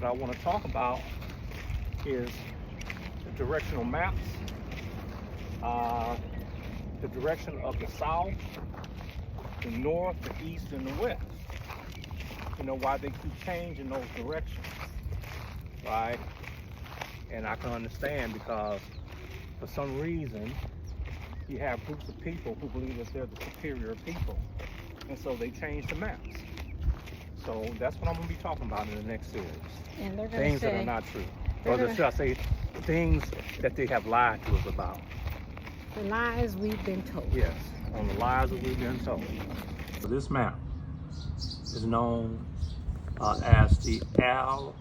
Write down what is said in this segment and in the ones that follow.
what I want to talk about is the directional maps, the direction of the south, the north, the east, and the west. You know, why they keep changing those directions, right? And I can understand, because for some reason you have groups of people who believe that they're the superior people, and so they change the maps. So that's what I'm going to be talking about in the next series. And they're going to things say, that are not true. Or should I say, things that they have lied to us about. the lies we've been told. Yes, on the lies that we've been told. So this map is known as the al-Idris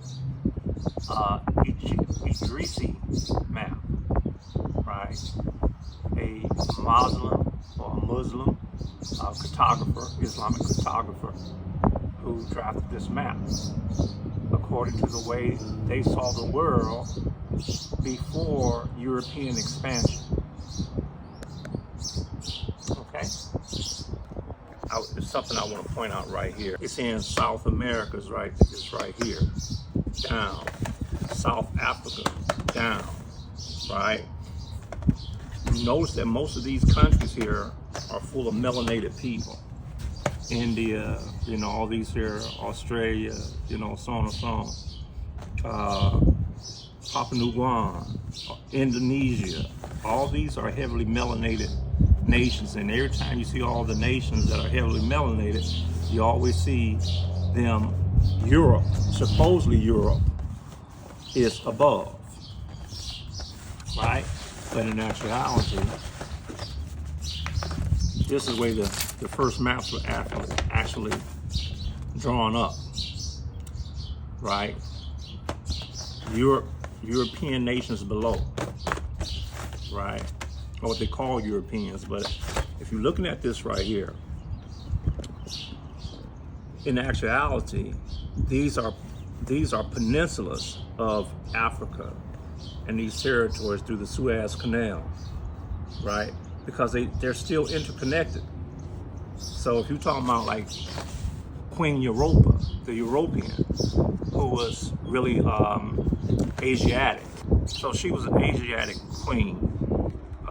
map, right? A Muslim cartographer, Islamic cartographer, who drafted this map according to the way they saw the world before European expansion. Okay? There's something I want to point out right here. It's in South America's right, it's right here, down. South Africa, down, right? You notice that most of these countries here are full of melanated people. India, you know, all these here, Australia, you know, so on and so on. Papua New Guinea, Indonesia, all these are heavily melanated nations, and every time you see all the nations that are heavily melanated, you always see them, Europe, supposedly Europe, is above, right? But in actuality, this is where the first maps were actually drawn up, right? European nations below, right? Or what they call Europeans. But if you're looking at this right here, in actuality, these are peninsulas of Africa and these territories through the Suez Canal, right? Because they're still interconnected. So if you're talking about like Queen Europa, the European, who was really Asiatic. So she was an Asiatic queen.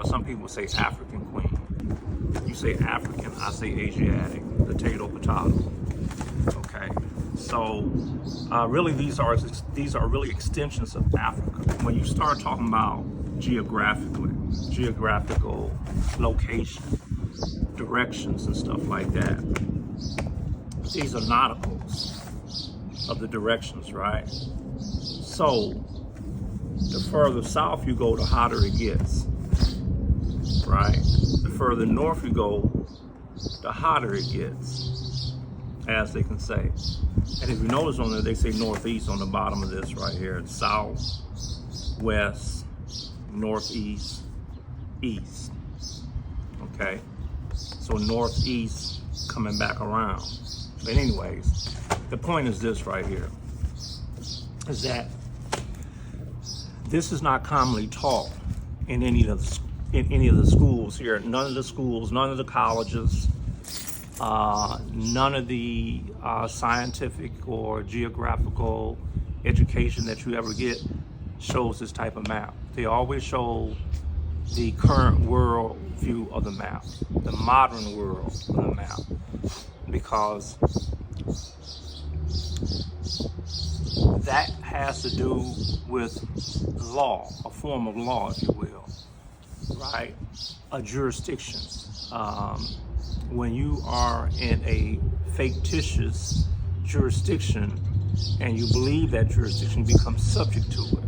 Some people say African queen. You say African, I say Asiatic. Potato, potato. Okay. So really, these are really extensions of Africa. When you start talking about geographical location, directions and stuff like that, these are nauticals of the directions, right? So the further south you go, the hotter it gets, right? The further north you go, the hotter it gets, as they can say. And if you notice on there, they say northeast on the bottom of this right here. It's south, west, northeast, east. Okay? So northeast coming back around. But anyways, the point is this right here, is that this is not commonly taught in any of the schools here. None of the schools, none of the colleges, none of the scientific or geographical education that you ever get shows this type of map. They always show the current world view of the map, the modern world of the map, because that has to do with law, a form of law, if you will, right? A jurisdiction. When you are in a fictitious jurisdiction and you believe that jurisdiction, becomes subject to it.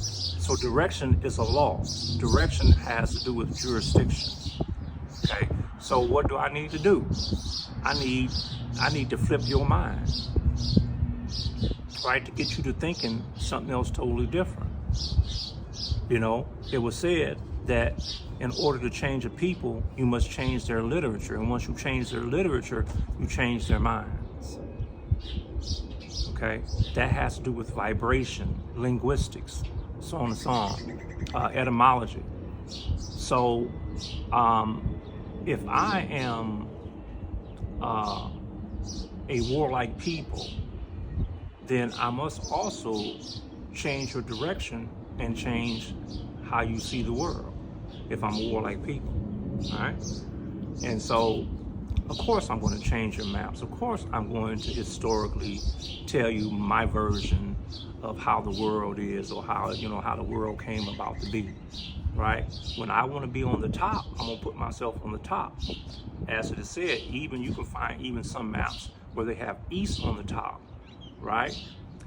So direction is a law. Direction has to do with jurisdiction. Okay. So what do I need to do? I need to flip your mind, right? To get you to thinking something else totally different. You know, it was said that in order to change a people, you must change their literature. And once you change their literature, you change their minds. Okay? That has to do with vibration, linguistics, so on and so on, etymology. So if I am a warlike people, then I must also change your direction and change how you see the world if I'm a warlike people, all right? And so, of course, I'm going to change your maps. Of course, I'm going to historically tell you my version of how the world is, or how, how the world came about to be, right? When I want to be on the top, I'm going to put myself on the top. As it is said, even you can find even some maps where they have east on the top, right?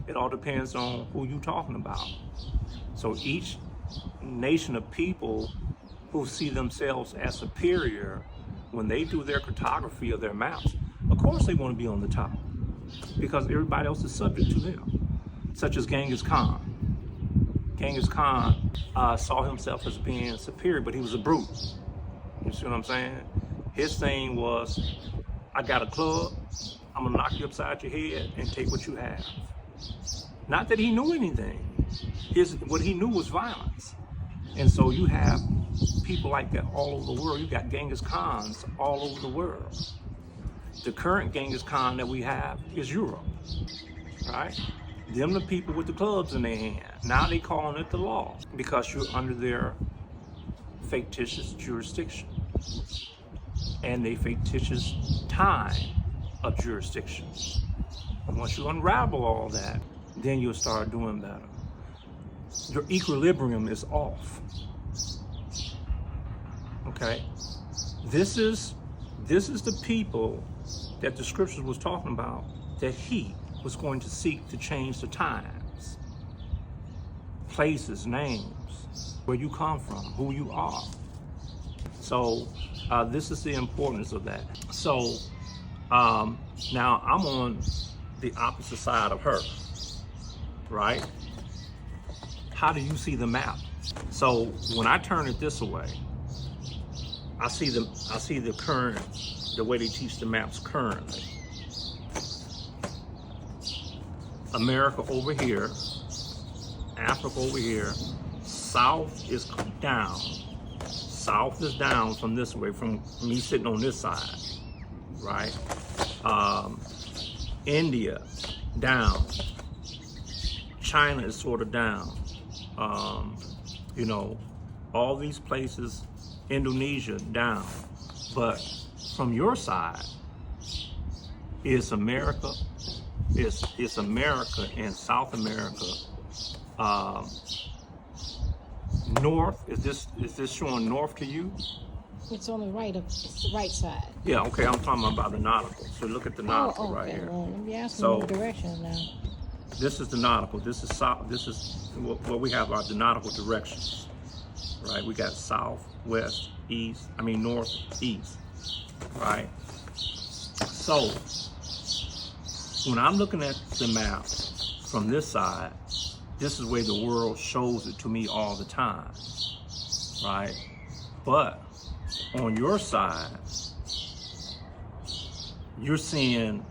It all depends on who you're talking about. So each nation of people who see themselves as superior, when they do their cartography of their maps, of course they want to be on the top, because everybody else is subject to them, such as Genghis Khan. Genghis Khan saw himself as being superior, but he was a brute. You see what I'm saying? His thing was, I got a club, I'm gonna knock you upside your head and take what you have. Not that he knew anything. What he knew was violence. And so you have people like that all over the world. You got Genghis Khans all over the world. The current Genghis Khan that we have is Europe, right? Them the people with the clubs in their hand. Now they calling it the law because you're under their fictitious jurisdiction and they fictitious time of jurisdiction. And once you unravel all that, then you'll start doing better. Your equilibrium is off. Okay? This is the people that the scriptures was talking about, that he was going to seek to change the times, places, names, where you come from, who you are. So this is the importance of that. So now I'm on the opposite side of her, right? How do you see the map? So when I turn it this way, I see the current, the way they teach the maps currently. America over here, Africa over here, South is down. South is down from this way, from me sitting on this side, right? India, down. China is sort of down. All these places, Indonesia, down. But from your side, it's America, it's America and South America. North, is this showing north to you? It's on the right it's the right side. Yeah, okay, I'm talking about the nautical. So look at the nautical right here. Well, let me ask So- you the direction now. This is the nautical. This is south. This is what we have are the nautical directions, right? We got south, west, east. North, east, right? So when I'm looking at the map from this side, this is where the world shows it to me all the time, right? But on your side, you're seeing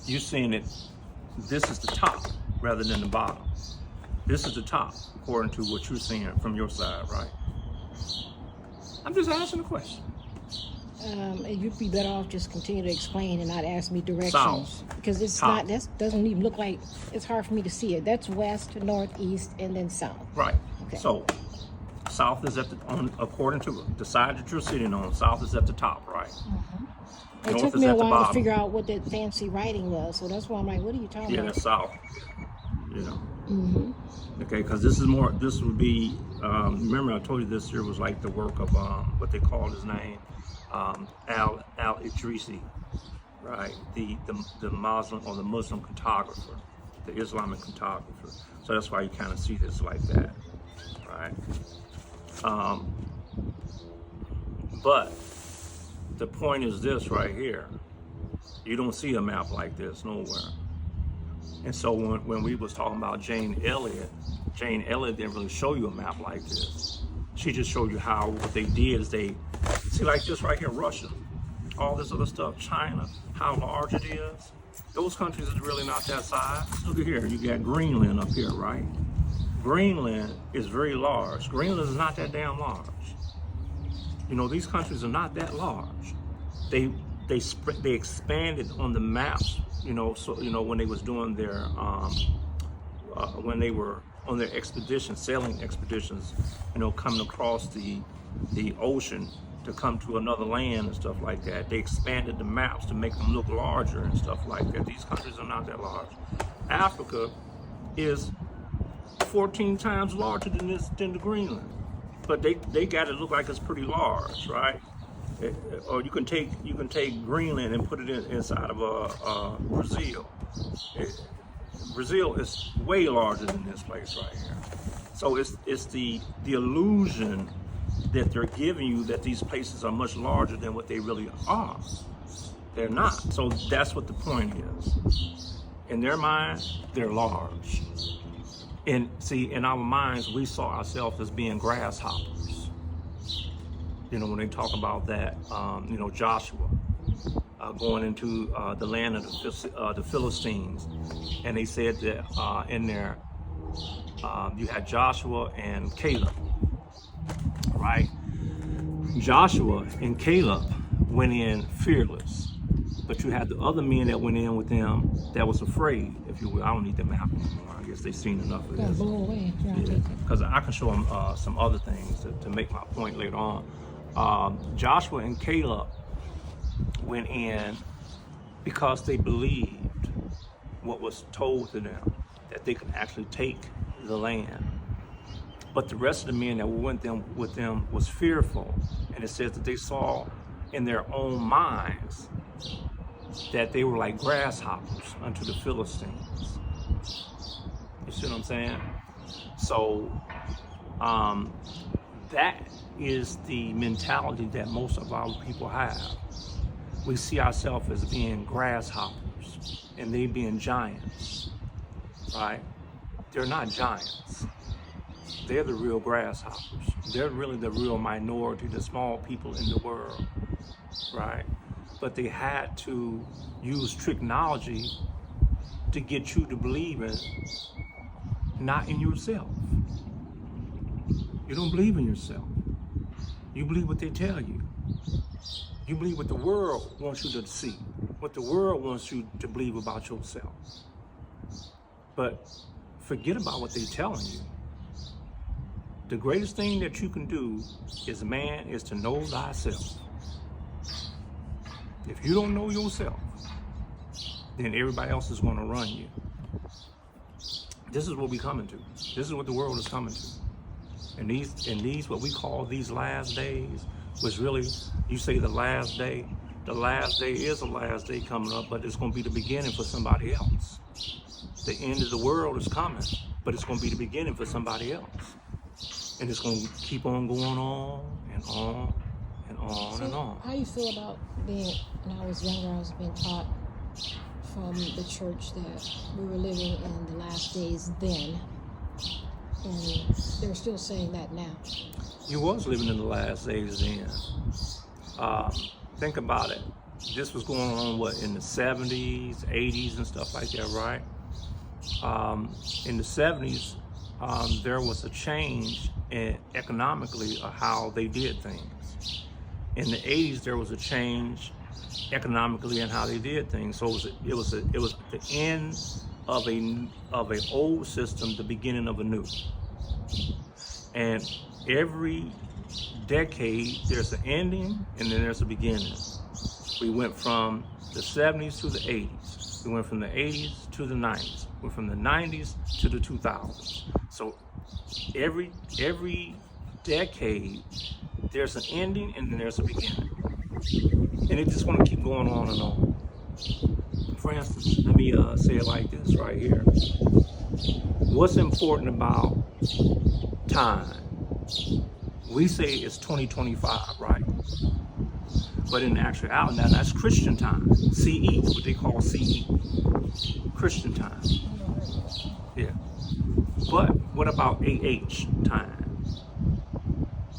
it. This is the top rather than the bottom. This is the top, according to what you're seeing from your side, right? I'm just asking a question. You'd be better off just continue to explain and not ask me directions. South. Because it's Top. that doesn't even look like, it's hard for me to see it. That's west, north, east, and then south. Right. Okay. So, south is according to the side that you're sitting on, south is at the top, right? It North took is me a at the while to bottom. figure out what that fancy writing was, so that's why I'm like, what are you talking Yeah, about? that's south. Okay, because this would be, remember I told you this here was like the work of, what they called his name, al-Idris, right? The Muslim or the Muslim cartographer, the Islamic cartographer. So that's why you kind of see this like that, right? But the point is this right here. You don't see a map like this nowhere. And so when we was talking about Jane Elliott didn't really show you a map like this. She just showed you what they did is they, see like this right here, Russia, all this other stuff, China, how large it is. Those countries is really not that size. Look at here, you got Greenland up here, right? Greenland is very large. Greenland is not that damn large. These countries are not that large. They they expanded on the maps, so when they was doing their when they were on their expeditions, sailing expeditions, coming across the ocean to come to another land and stuff like that. They expanded the maps to make them look larger and stuff like that. These countries are not that large. Africa is 14 times larger than the Greenland, but they got it look like it's pretty large, right? Or you can take Greenland and put it inside of Brazil. Brazil is way larger than this place right here. So it's the illusion that they're giving you that these places are much larger than what they really are. They're not. So that's what the point is. In their mind, they're large. And see, in our minds, we saw ourselves as being grasshoppers. When they talk about that, Joshua going into the land of the Philistines, and they said that in there you had Joshua and Caleb, right? Joshua and Caleb went in fearless, but you had the other men that went in with them that was afraid, if you will. I don't need them map anymore. I guess they've seen enough of this. Blow away. Because I can show them some other things to make my point later on. Joshua and Caleb went in because they believed what was told to them, that they could actually take the land. But the rest of the men that were with them was fearful. And it says that they saw in their own minds that they were like grasshoppers unto the Philistines. You see what I'm saying? So that is the mentality that most of our people have. We see ourselves as being grasshoppers and they being giants, right? They're not giants. They're the real grasshoppers. They're really the real minority, the small people in the world, right? But they had to use technology to get you to believe in, not in yourself. You don't believe in yourself. You believe what they tell you. You believe what the world wants you to see, what the world wants you to believe about yourself. But forget about what they're telling you. The greatest thing that you can do as a man is to know thyself. If you don't know yourself, then everybody else is going to run you. This is what we're coming to. This is what the world is coming to. And these what we call these last days, was really, you say the last day is a last day coming up, but it's going to be the beginning for somebody else. The end of the world is coming, but it's going to be the beginning for somebody else. And it's going to keep on going on and on and on So and on. how you feel about being, when I was younger, I was being taught from the church that we were living in the last days then, and they're still saying that now. You was living in the last days then. Think about it. This was going on, in the 70s, 80s and stuff like that, right? In the 70s, there was a change economically of how they did things. In the 80s, there was a change economically in how they did things. So it was the end of a old system, the beginning of a new. And every decade, there's an ending and then there's a beginning. We went from the 70s to the 80s. We went from the 80s to the 90s. We went from the 90s to the 2000s. So every decade, there's an ending and then there's a beginning. And it's just going to keep going on and on. For instance, let me say it like this right here. What's important about time? We say it's 2025, right? But in actuality, now that's Christian time. CE, what they call CE. Christian time. Yeah. But what about AH time?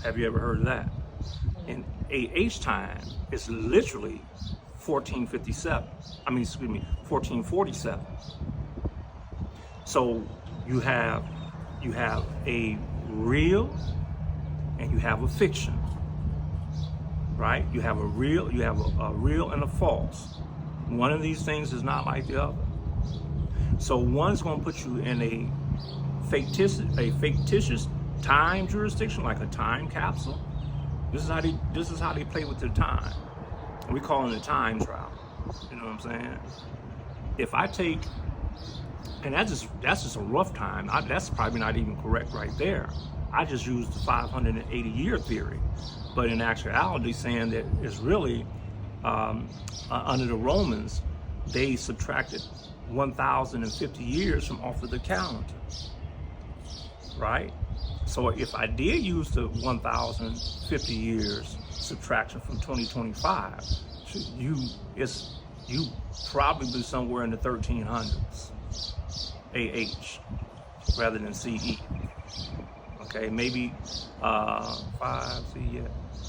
Have you ever heard of that? And AH time is literally 1447. So you have a real and you have a fiction, right? You have a real and a false. One of these things is not like the other. So one's going to put you in a fictitious time jurisdiction, like a time capsule. This is how they play with their time. We call it a time travel. You know what I'm saying? If I take, and that's just a rough time. That's probably not even correct right there. I just used the 580-year theory, but in actuality, saying that it's really under the Romans, they subtracted 1,050 years from off of the calendar, right? So if I did use the 1,050 years subtraction from 2025, you probably somewhere in the 1300s AH rather than CE. Okay, maybe 5 C,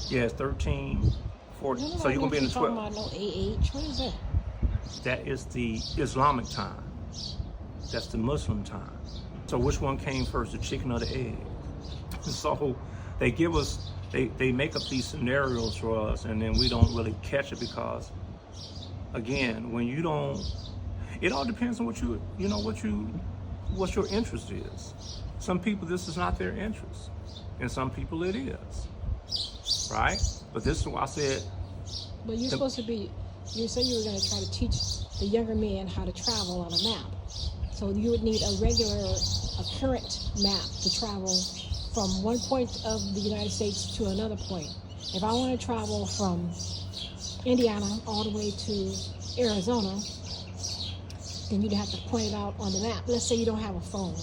yeah, it's 1340. So you're gonna be in the 12. About no AH. What is that? That is the Islamic time. That's the Muslim time. So which one came first, the chicken or the egg? So they give us, they make up these scenarios for us, and then we don't really catch it because, again, when you don't, it all depends on what your interest is. Some people, this is not their interest, and some people it is, right? But this is why I said. But you're supposed to be. You said you were going to try to teach the younger men how to travel on a map. So you would need a current map to travel from one point of the United States to another point. If I want to travel from Indiana all the way to Arizona, then you'd have to point it out on the map. Let's say you don't have a phone.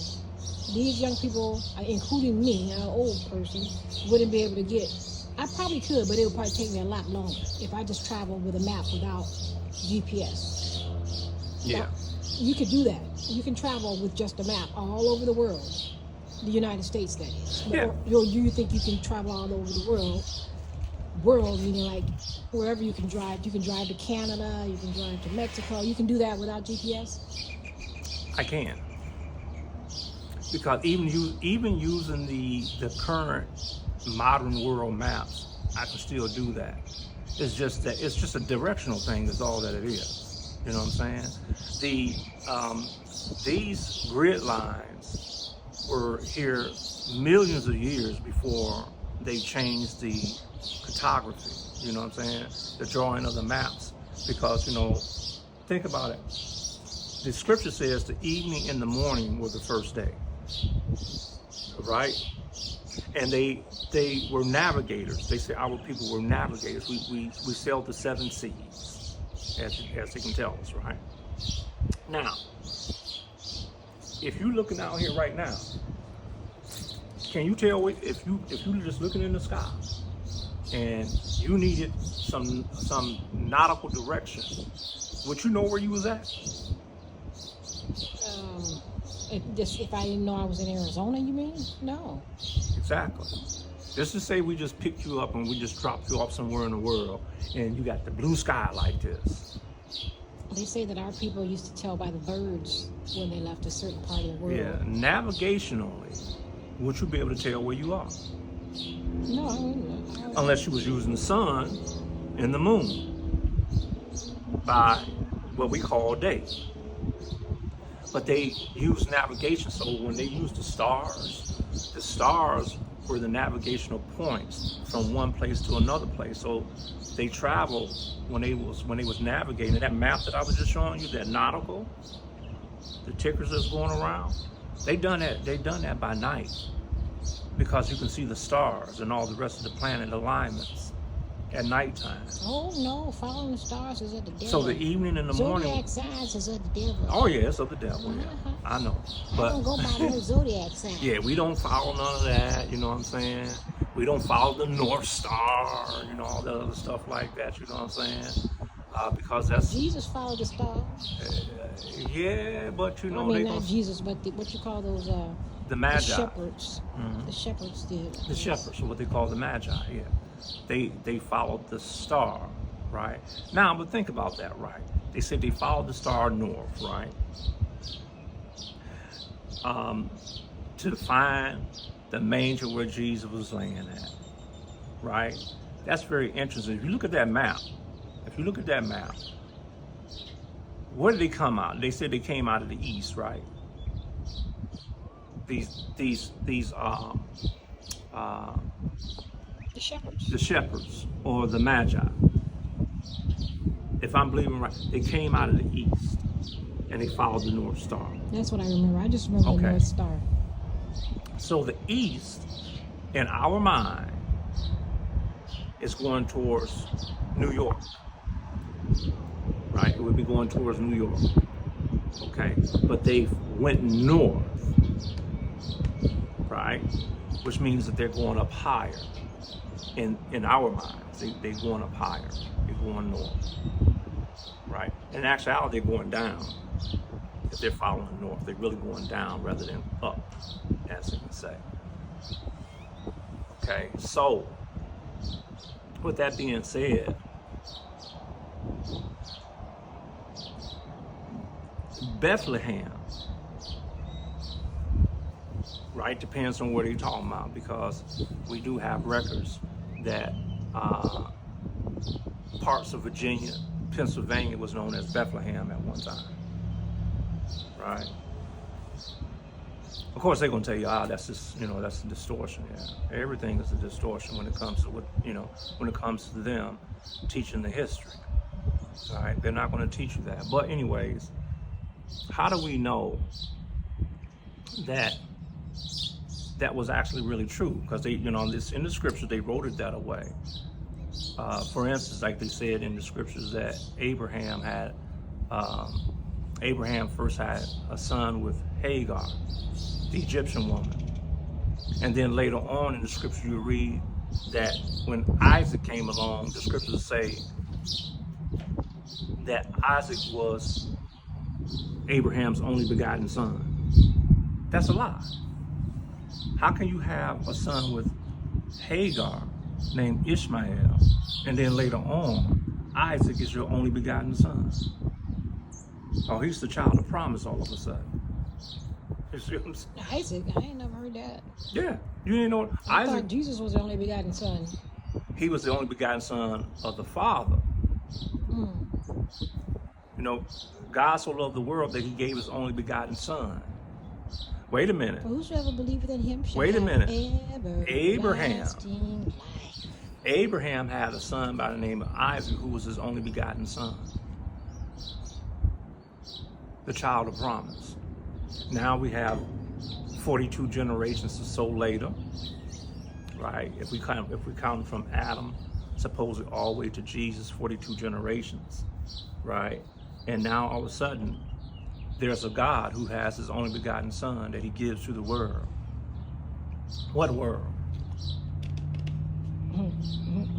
These young people, including me, an old person, wouldn't be able to get. I probably could, but it would probably take me a lot longer if I just traveled with a map without GPS. Yeah. Now, you could do that. You can travel with just a map all over the world. The United States, that is. Yeah. Or you think you can travel all over the world? World, meaning like wherever you can drive. You can drive to Canada, you can drive to Mexico. You can do that without GPS? I can. Because even using the current modern world maps, I can still do that. It's just a directional thing is all that it is. You know what I'm saying? These grid lines were here millions of years before they changed the cartography. You know what I'm saying? The drawing of the maps. Because, think about it. The scripture says the evening and the morning were the first day. Right? And they were navigators. They say our people were navigators. We sailed the 7 seas, as they can tell us, right? Now, if you're looking out here right now, can you tell if you're just looking in the sky and you needed some nautical direction, would you know where you was at? If I didn't know I was in Arizona, you mean? No. Exactly. Just to say we just picked you up and we just dropped you off somewhere in the world and you got the blue sky like this. They say that our people used to tell by the birds when they left a certain part of the world. Yeah, navigationally, would you be able to tell where you are? No, I wouldn't. Unless you was using the sun and the moon by what we call day. But they use navigation, so when they use the stars were the navigational points from one place to another place. So they traveled when they was navigating. That map that I was just showing you, that nautical, the tickers that's going around, they done that by night because you can see the stars and all the rest of the planet alignments at nighttime. Oh no, following the stars is of the devil. So the evening and the morning. Zodiac signs is of the devil. Oh yeah, it's of the devil. Yeah, I know. But I don't go by no zodiac signs. Yeah, we don't follow none of that. You know what I'm saying? We don't follow the North Star. All that other stuff like that. You know what I'm saying? Because that's Jesus followed the star. Yeah, but I mean, not Jesus, but what you call those? The Magi. The shepherds. Mm-hmm. The shepherds did. The shepherds are what they call the Magi. Yeah. They followed the star, right? Now, but think about that, right? They said they followed the star north, right? To find the manger where Jesus was laying at, right? That's very interesting. If you look at that map, where did they come out? They said they came out of the east, right? These The the shepherds or the magi. If I'm believing right, they came out of the east and they followed the North Star. That's what I remember. I just remember the North Star. So the east, in our mind, is going towards New York, right? It would be going towards New York, okay? But they went north, right? Which means that they're going up higher. In our minds, they're going up higher. They're going north, right? In actuality, they're going down. If they're following north, they're really going down rather than up, as you can say. Okay, so with that being said, Bethlehem, right, depends on what you're talking about, because we do have records that parts of Virginia, Pennsylvania was known as Bethlehem at one time, right? Of course, they're gonna tell you, that's just, that's a distortion. Yeah, everything is a distortion when it comes to when it comes to them teaching the history. All right, they're not gonna teach you that. But anyways, how do we know that that was actually really true? Because they, this in the scriptures, they wrote it that way. For instance, like they said in the scriptures that Abraham first had a son with Hagar, the Egyptian woman. And then later on in the scripture, you read that when Isaac came along, the scriptures say that Isaac was Abraham's only begotten son. That's a lie. How can you have a son with Hagar named Ishmael, and then later on, Isaac is your only begotten son? Oh, he's the child of promise all of a sudden. You see what I'm saying? Isaac? I ain't never heard that. Yeah, you didn't know I Isaac. thought Jesus was the only begotten son. He was the only begotten son of the Father. God so loved the world that he gave his only begotten son. Wait a minute. For whosoever believeth in him shall Wait a minute. Abraham. Abraham had a son by the name of Isaac, who was his only begotten son, the child of promise. Now we have 42 generations or so later, right? If we count from Adam, supposedly all the way to Jesus, 42 generations, right? And now all of a sudden, there's a God who has his only begotten son that he gives to the world. What world?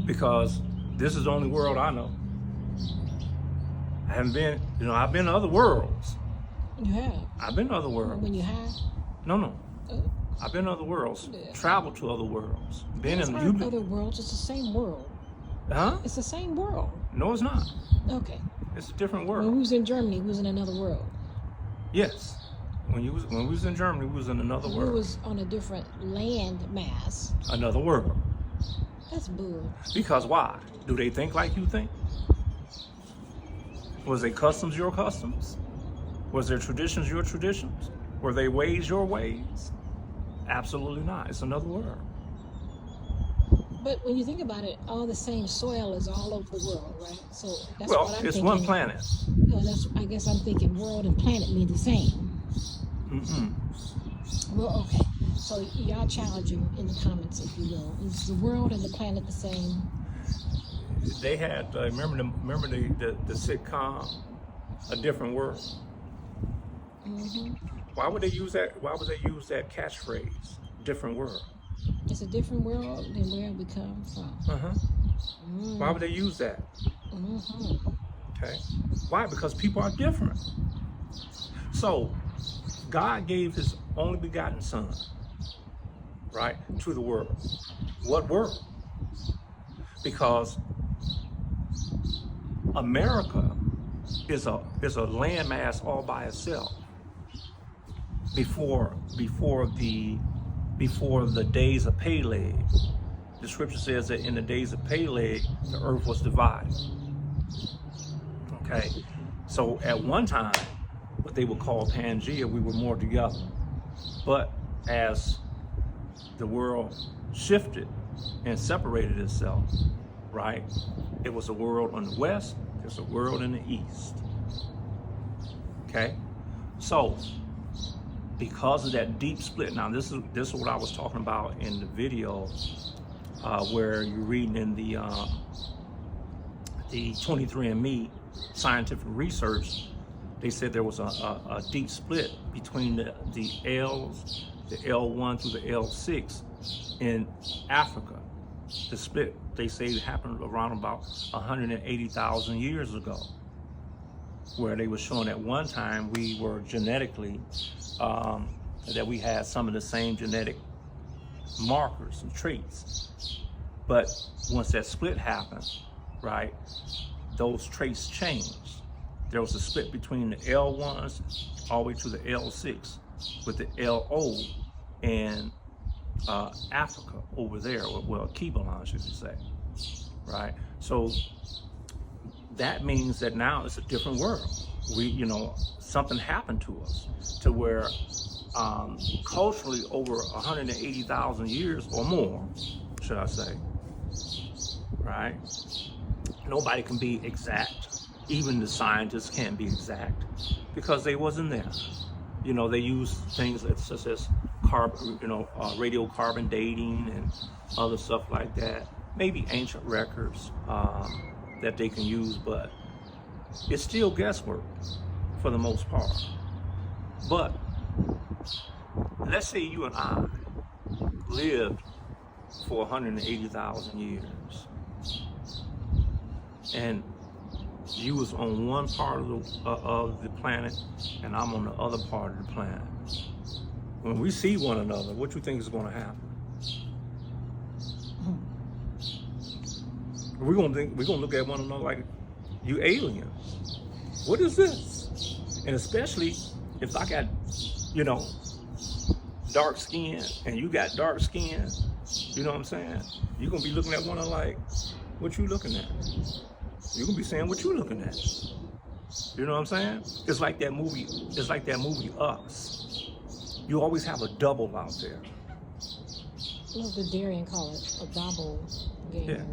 Because this is the only world I know. I haven't been, I've been to other worlds. You have? I've been to other worlds. When you have? No. I've been to other worlds. Yeah. Traveled to other worlds. It's not other worlds, it's the same world. Huh? It's the same world. No, it's not. Okay. It's a different world. When we was in Germany, we was in another world. Yes. When we was in Germany, we was in another world. We was on a different land mass. Another world. That's bull. Because why? Do they think like you think? Was their customs your customs? Was their traditions your traditions? Were they ways your ways? Absolutely not. It's another world. But when you think about it, all the same soil is all over the world, right? So that's Well, what I'm it's thinking. one planet. I guess I'm thinking world and planet mean the same. Well, okay. So y'all challenging in the comments, if you will. Is the world and the planet the same? They had remember the sitcom A Different World. Why would they use that? Why would they use that catchphrase? Different world. It's a different world than where we come from. Why would they use that? Okay. Why? Because people are different. So God gave his only begotten son, right, to the world. What world? Because America is a landmass all by itself. Before the days of Peleg the scripture says that in the days of Peleg, the earth was divided. Okay, so at one time, what they would call Pangea, we were more together. But as the world shifted and separated itself, right? It was a world on the west, there's a world in the east. Okay, so because of that deep split, now this is what I was talking about in the video, where you're reading in the 23andMe scientific research. They said there was a deep split between the L's, the L1 through the L6 in Africa. The split, they say, it happened around about 180,000 years ago, where they were showing at one time we were genetically, that we had some of the same genetic markers and traits. But once that split happened, right, those traits changed. There was a split between the L1s all the way to the L6, with the LO in Africa over there, well, Kebalon, should you say, right? So that means that now it's a different world. We, something happened to us to where culturally over 180,000 years or more, should I say, right? Nobody can be exact. Even the scientists can't be exact because they wasn't there. They use things such as radiocarbon dating and other stuff like that. Maybe ancient records that they can use, but it's still guesswork for the most part. But let's say you and I lived for 180,000 years, and you was on one part of the planet, and I'm on the other part of the planet. When we see one another, what you think is going to happen? We're gonna look at one another like, you aliens. What is this? And especially if I got, dark skin and you got dark skin, you know what I'm saying? You're gonna be looking at one another like, what you looking at? You're gonna be saying what you looking at. You know what I'm saying? It's like that movie Us. You always have a double out there. Well, the Darian call it a double game.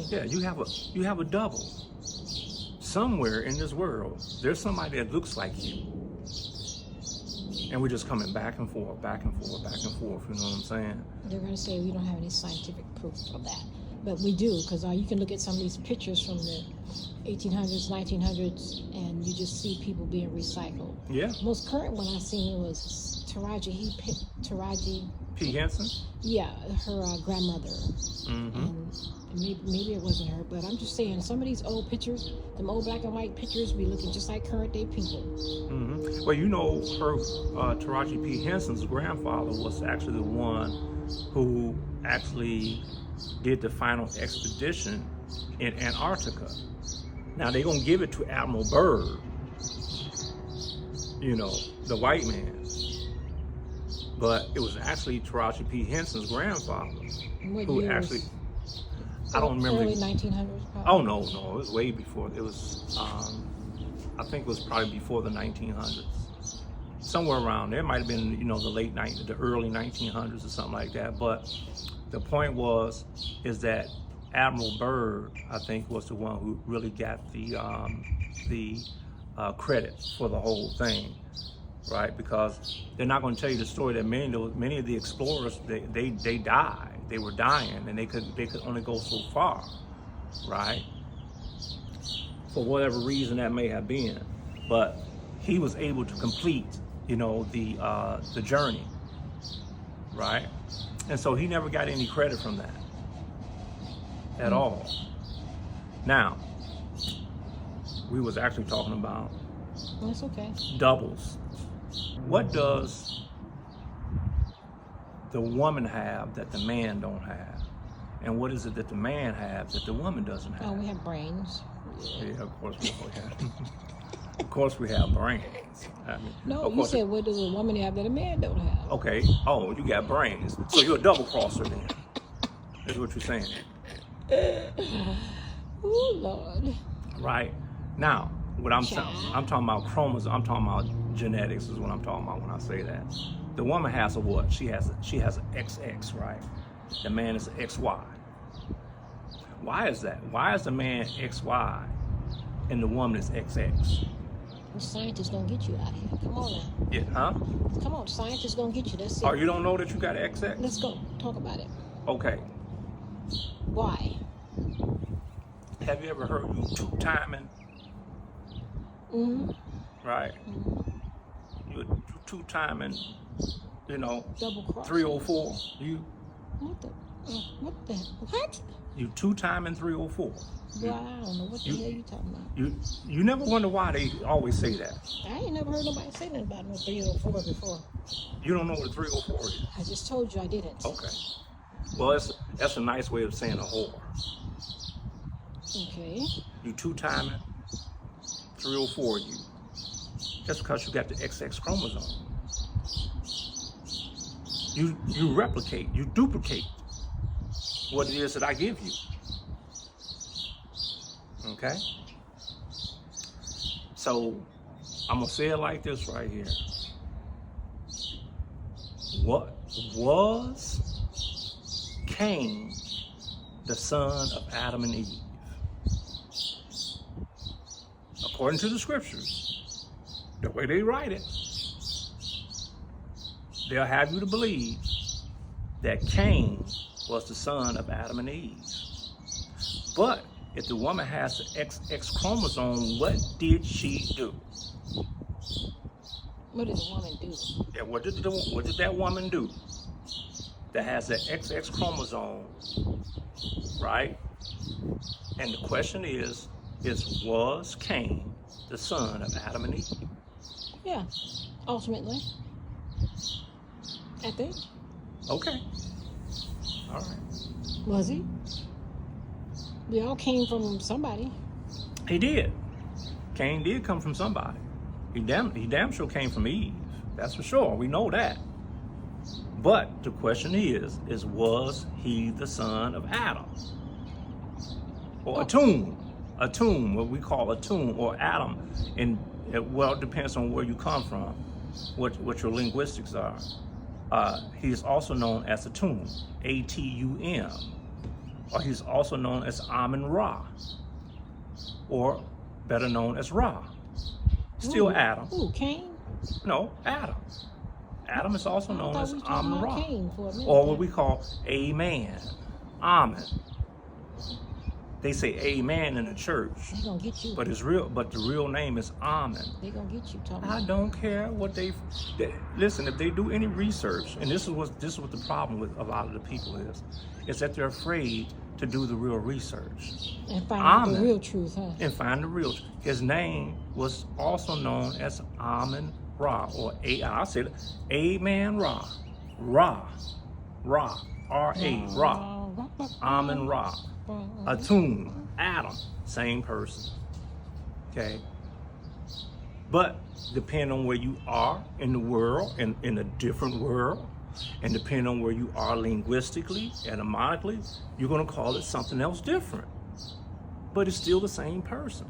Yeah, you have a double. Somewhere in this world, there's somebody that looks like you. And we're just coming back and forth, back and forth, back and forth, you know what I'm saying? They're gonna say we don't have any scientific proof of that. But we do, because you can look at some of these pictures from the 1800s, 1900s, and you just see people being recycled. Yeah. The most current one I seen was Taraji P. Henson? Yeah, her grandmother. Mm-hmm. And maybe it wasn't her, but I'm just saying, some of these old pictures, them old black and white pictures, be looking just like current day people. Mm-hmm. Well, her Taraji P. Henson's grandfather was actually the one who actually did the final expedition in Antarctica. Now they're gonna give it to Admiral Byrd, the white man. But it was actually Taraji P. Henson's grandfather who actually, I don't remember. Early 1900s, probably? Oh no, it was way before. It was, I think it was probably before the 1900s. Somewhere around there. It might have been, the early 1900s or something like that. But the point is that Admiral Byrd, I think, was the one who really got the credit for the whole thing, right? Because they're not going to tell you the story that many of the explorers they died. They were dying, and they could only go so far, right? For whatever reason that may have been, but he was able to complete, the journey, right? And so he never got any credit from that at all. Now, we was actually talking about That's okay. doubles. What does the woman have that the man don't have? And what is it that the man have that the woman doesn't have? Oh, we have brains. Yeah, of course we have. Of course we have brains. No, you said what does a woman have that a man don't have? Okay. Oh, you got brains. So you're a double crosser then. Is what you're saying. Oh, Lord. Right. Now, what I'm saying, I'm talking about chromosomes. I'm talking about genetics is what I'm talking about when I say that. The woman has a what? She has an XX, right? The man is an XY. Why is that? Why is the man XY and the woman is XX? The scientists gonna get you out here. Come on now. Yeah, huh? Come on, scientists gonna get you. Let's see. Oh, you don't know that you got an XX? Let's go. Talk about it. Okay. Why? Have you ever heard you two-timing? Mm-hmm. Right? Mm-hmm. You're two-timing, you know, Double cross. 304. What? You two-timing 304. Well, I don't know what the hell you talking about. You never wonder why they always say that. I ain't never heard nobody say nothing about no 304 before. You don't know what a 304 is? I just told you I didn't. Okay. Well, that's a nice way of saying a whore. Okay. You two-timing 304 you. Just because you got the XX chromosome. You replicate, you duplicate what it is that I give you. Okay? So, I'm going to say it like this right here. What was Cain the son of Adam and Eve? According to the scriptures, the way they write it, they'll have you to believe that Cain was the son of Adam and Eve. But if the woman has the XX chromosome, what did she do? What did the woman do? Yeah, what did that woman do that has the XX chromosome, right? And the question is was Cain the son of Adam and Eve? Yeah, ultimately. I think. Okay. All right. Was he? We all came from somebody. He did. Cain did come from somebody. He damn sure came from Eve. That's for sure. We know that. But the question is was he the son of Adam? Or Atum, what we call Atum, or Adam. And well, it depends on where you come from, what your linguistics are. He's also known as Atum, A-T-U-M. Or he's also known as Amun-Ra, or better known as Ra. Still Adam. Who, Cain? No, Adam. Adam is also known as Amun-Ra, or what we call Amen, Amen. They say Amen in the church, They gonna get you. but the real name is Amen. They gonna get you talking. I don't care what they listen. If they do any research, and this is what the problem with a lot of the people is that they're afraid to do the real research And find out the real truth, huh? and find the real. His name was also known as Amun-Ra, or I said Amen-Ra, Ra, R-A, Ra, Amun-Ra, Atum, Adam, same person. Okay. But depending on where you are in the world, in a different world, and depending on where you are linguistically, etymologically, you're going to call it something else different. But it's still the same person.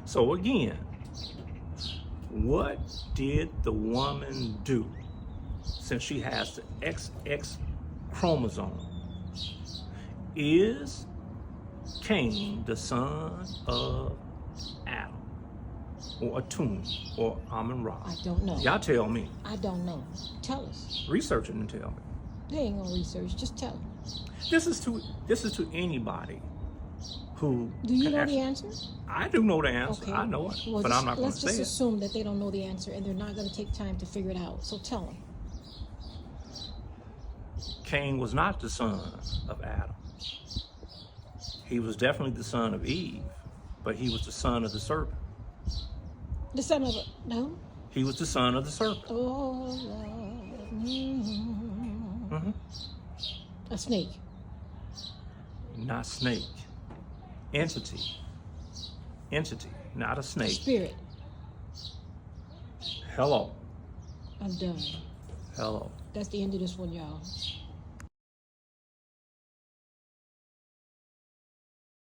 So again, what did the woman do since she has the XX chromosome? Is Cain the son of Adam, or Atum, or Amun-Ra? I don't know. Y'all tell me. I don't know. Tell us. Research it and tell me. They ain't gonna research. Just tell them. This is to anybody who. Do you can know actually, the answer? I do know the answer. Okay. I know it, Well, but I'm not going to let's say just it. assume that they don't know the answer and they're not going to take time to figure it out. So tell them. Cain was not the son of Adam. He was definitely the son of Eve, but he was the son of the serpent. The son of a no. He was the son of the serpent. Oh Lord. Mm-hmm. A snake. Not snake. Entity, not a A snake. spirit. Hello. I'm done. Hello. That's the end of this one, y'all.